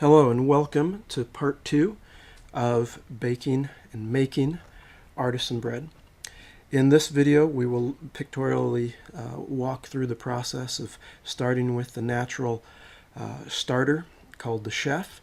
Hello and welcome to part 2 of baking and making artisan bread. In this video we will pictorially walk through the process of starting with the natural starter called the chef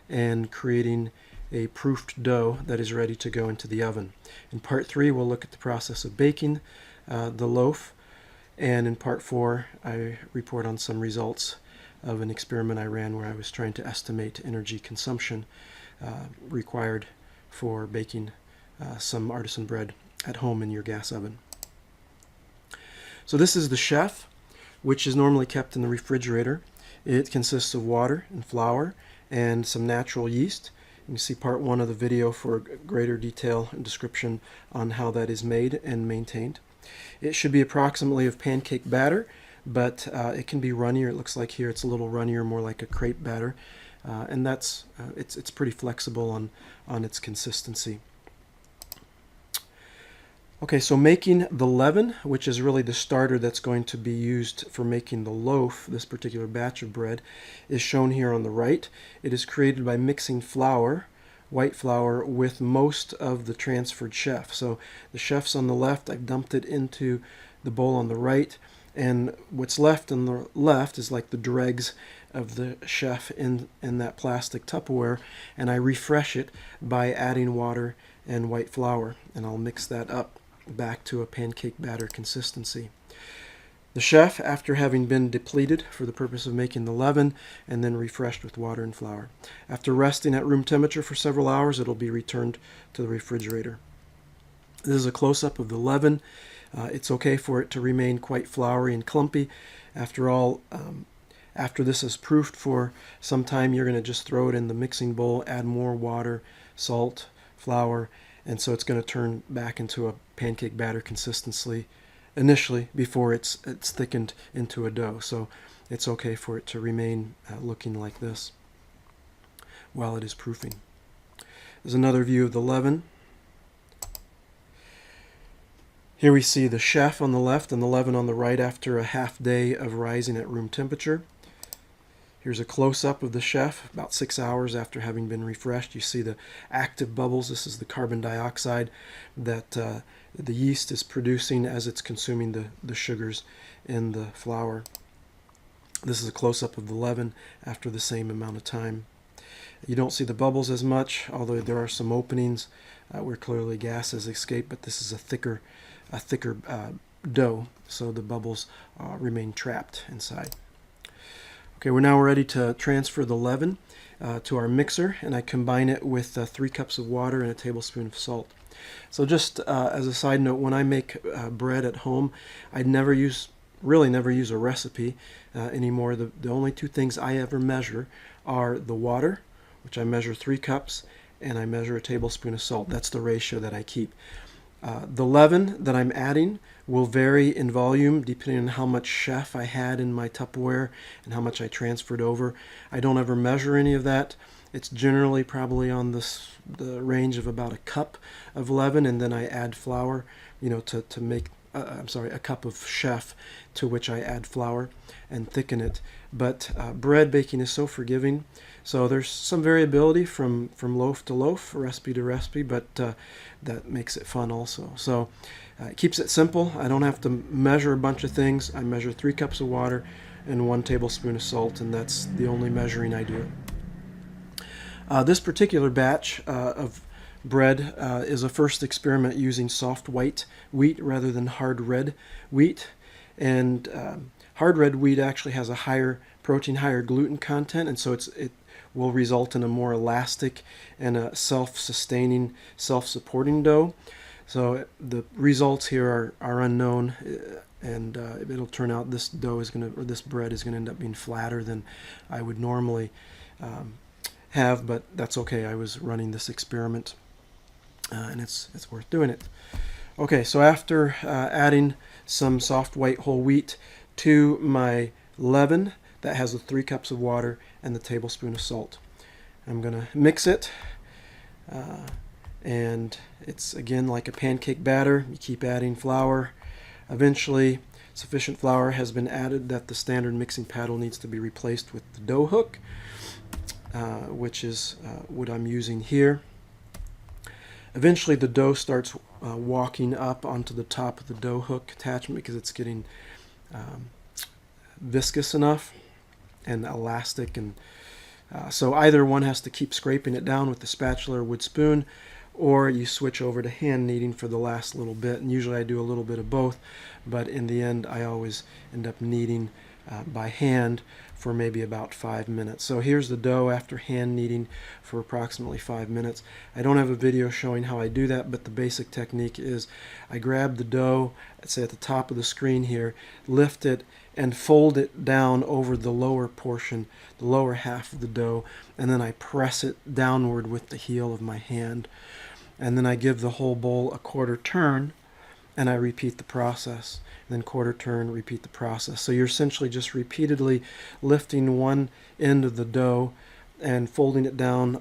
and creating a proofed dough that is ready to go into the oven. In part 3 we'll look at the process of baking the loaf, and in part 4 I report on some results of an experiment I ran where I was trying to estimate energy consumption required for baking some artisan bread at home in your gas oven. So this is the chef, which is normally kept in the refrigerator. It consists of water and flour and some natural yeast. You can see part 1 of the video for greater detail and description on how that is made and maintained. It should be approximately of pancake batter, but it can be runnier. It looks like here it's a little runnier, more like a crepe batter, and that's it's pretty flexible on its consistency. Okay, so making the leaven, which is really the starter that's going to be used for making the loaf, this particular batch of bread, is shown here on the right. It is created by mixing flour, white flour, with most of the transferred chef. So the chef's on the left, I've dumped it into the bowl on the right, and what's left on the left is like the dregs of the chef in that plastic Tupperware, and I refresh it by adding water and white flour, and I'll mix that up back to a pancake batter consistency. The chef, after having been depleted for the purpose of making the leaven and then refreshed with water and flour, after resting at room temperature for several hours, it'll be returned to the refrigerator. This is a close-up of the leaven. It's okay for it to remain quite floury and clumpy. After all, after this is proofed for some time, you're going to just throw it in the mixing bowl, add more water, salt, flour, and so it's going to turn back into a pancake batter consistency initially before it's thickened into a dough. So it's okay for it to remain looking like this while it is proofing. There's another view of the leaven. Here we see the chef on the left and the leaven on the right after a half day of rising at room temperature. Here's a close-up of the chef about 6 hours after having been refreshed. You see the active bubbles. This is the carbon dioxide that the yeast is producing as it's consuming the sugars in the flour. This is a close-up of the leaven after the same amount of time. You don't see the bubbles as much, although there are some openings where clearly gas has escaped, but this is a thicker dough, so the bubbles remain trapped inside. Okay, we're now ready to transfer the leaven to our mixer, and I combine it with 3 cups of water and a tablespoon of salt. So just as a side note, when I make bread at home, I really never use a recipe anymore. The only 2 things I ever measure are the water, which I measure 3 cups, and I measure a tablespoon of salt. That's the ratio that I keep. The leaven that I'm adding will vary in volume depending on how much chef I had in my Tupperware and how much I transferred over. I don't ever measure any of that. It's generally probably on the range of about a cup of leaven, and then I add flour, to make a cup of chef, to which I add flour and thicken it. But bread baking is so forgiving, so there's some variability from loaf to loaf, recipe to recipe, but that makes it fun also. So it keeps it simple. I don't have to measure a bunch of things. I measure 3 cups of water and 1 tablespoon of salt, and that's the only measuring I do. This particular batch of bread is a first experiment using soft white wheat rather than hard red wheat, and hard red wheat actually has a higher protein, higher gluten content, and so it will result in a more elastic and a self-sustaining, self-supporting dough. So the results here are unknown, and it'll turn out this bread is going to end up being flatter than I would normally have, but that's okay. I was running this experiment, and it's worth doing it. Okay, so after adding some soft white whole wheat to my leaven that has the 3 cups of water and the tablespoon of salt, I'm going to mix it, and it's again like a pancake batter. You keep adding flour. Eventually sufficient flour has been added that the standard mixing paddle needs to be replaced with the dough hook. which is what I'm using here. Eventually the dough starts walking up onto the top of the dough hook attachment because it's getting viscous enough and elastic, and so either one has to keep scraping it down with the spatula or wood spoon, or you switch over to hand kneading for the last little bit. And usually I do a little bit of both, but in the end I always end up kneading by hand for maybe about 5 minutes. So here's the dough after hand kneading for approximately 5 minutes. I don't have a video showing how I do that, but the basic technique is I grab the dough, say at the top of the screen here, lift it and fold it down over the lower portion, the lower half of the dough, and then I press it downward with the heel of my hand. And then I give the whole bowl a quarter turn, and I repeat the process. And then quarter turn, repeat the process. So you're essentially just repeatedly lifting one end of the dough and folding it down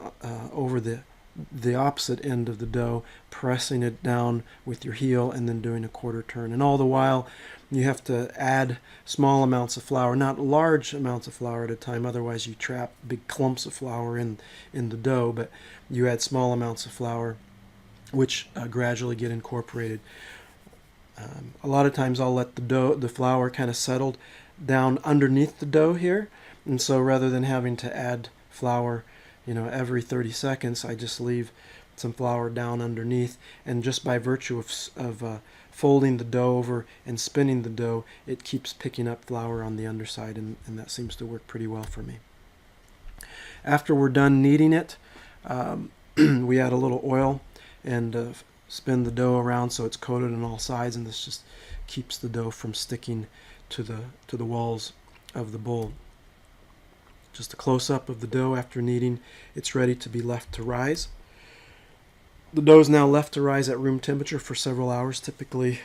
over the opposite end of the dough, pressing it down with your heel, and then doing a quarter turn. And all the while, you have to add small amounts of flour, not large amounts of flour at a time, otherwise you trap big clumps of flour in the dough, but you add small amounts of flour, which gradually get incorporated. A lot of times I'll let the flour kind of settle down underneath the dough here, and so rather than having to add flour, every 30 seconds, I just leave some flour down underneath, and just by virtue of folding the dough over and spinning the dough, it keeps picking up flour on the underside, and that seems to work pretty well for me. After we're done kneading it, we add a little oil and spin the dough around so it's coated on all sides, and this just keeps the dough from sticking to the walls of the bowl. Just a close-up of the dough after kneading. It's ready to be left to rise. The dough is now left to rise at room temperature for several hours, typically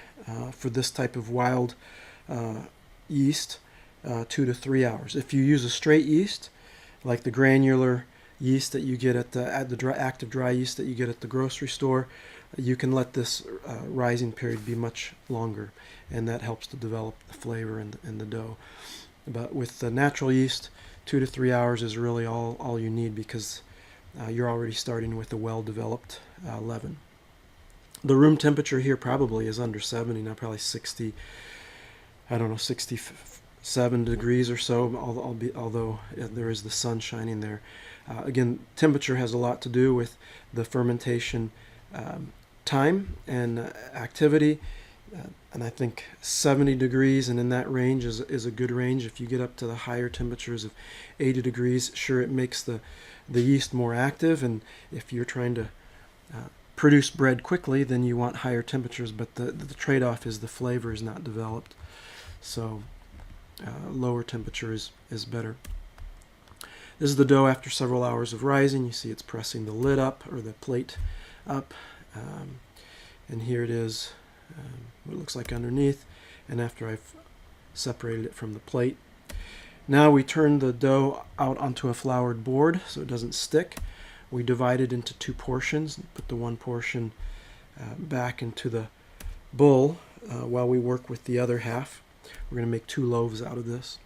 for this type of wild yeast, 2 to 3 hours. If you use a straight yeast, like the granular yeast that you get at the active dry yeast that you get at the grocery store, you can let this rising period be much longer, and that helps to develop the flavor in the dough. But with the natural yeast, 2 to 3 hours is really all you need, because you're already starting with a well-developed leaven. The room temperature here probably is under 70 now, probably 60, 67 degrees or so, although there is the sun shining there. Again, temperature has a lot to do with the fermentation time and activity, and I think 70 degrees and in that range is a good range. If you get up to the higher temperatures of 80 degrees, sure, it makes the yeast more active, and if you're trying to produce bread quickly, then you want higher temperatures, but the trade-off is the flavor is not developed, so lower temperature is better. This is the dough after several hours of rising. You see it's pressing the lid up, or the plate up, and here it is, what it looks like underneath, and after I've separated it from the plate. Now we turn the dough out onto a floured board so it doesn't stick. We divide it into 2 portions, put the one portion back into the bowl while we work with the other half. We're going to make 2 loaves out of this.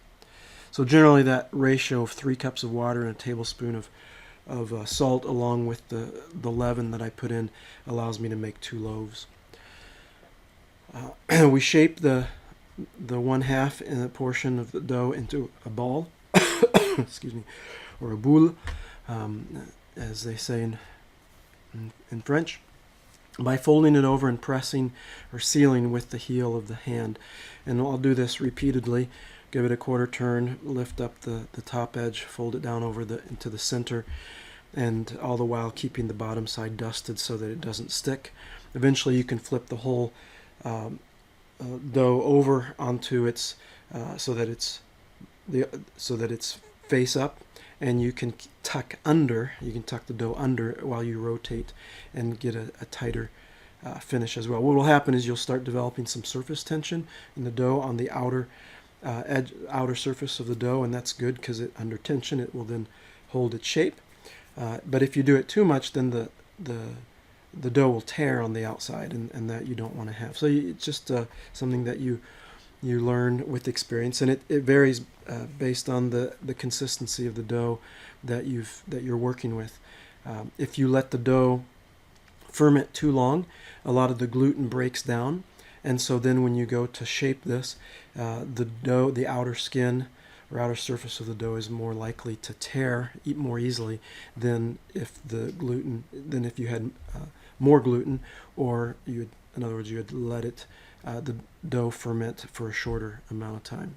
So generally that ratio of 3 cups of water and a tablespoon of salt along with the leaven that I put in allows me to make 2 loaves. We shape the one half in a portion of the dough into a ball, excuse me, or a boule, as they say in French, by folding it over and pressing or sealing with the heel of the hand. And I'll do this repeatedly. Give it a quarter turn, lift up the top edge, fold it down into the center, and all the while keeping the bottom side dusted so that it doesn't stick. Eventually you can flip the whole dough over onto its so that it's face up, and you can tuck the dough under while you rotate and get a tighter finish as well. What will happen is you'll start developing some surface tension in the dough on the outer surface of the dough, and that's good because under tension it will then hold its shape. But if you do it too much, then the dough will tear on the outside, and that you don't want to have. So it's just something that you You learn with experience, and it varies based on the consistency of the dough that you're working with. If you let the dough ferment too long, a lot of the gluten breaks down, and so then when you go to shape this, the outer skin or outer surface of the dough is more likely to tear more easily than if you had more gluten, or in other words, you had let the dough ferment for a shorter amount of time.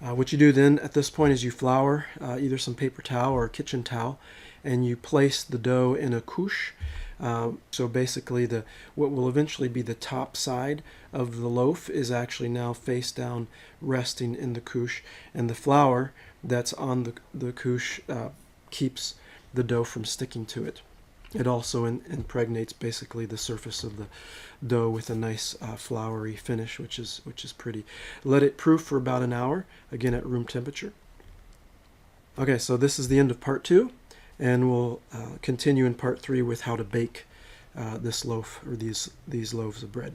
What you do then at this point is you flour either some paper towel or a kitchen towel, and you place the dough in a couche. So basically, what will eventually be the top side of the loaf is actually now face down, resting in the couche, and the flour that's on the couche keeps the dough from sticking to it. It also impregnates basically the surface of the dough with a nice floury finish, which is pretty. Let it proof for about an hour, again at room temperature. Okay, so this is the end of part 2, and we'll continue in part 3 with how to bake this loaf, or these loaves of bread.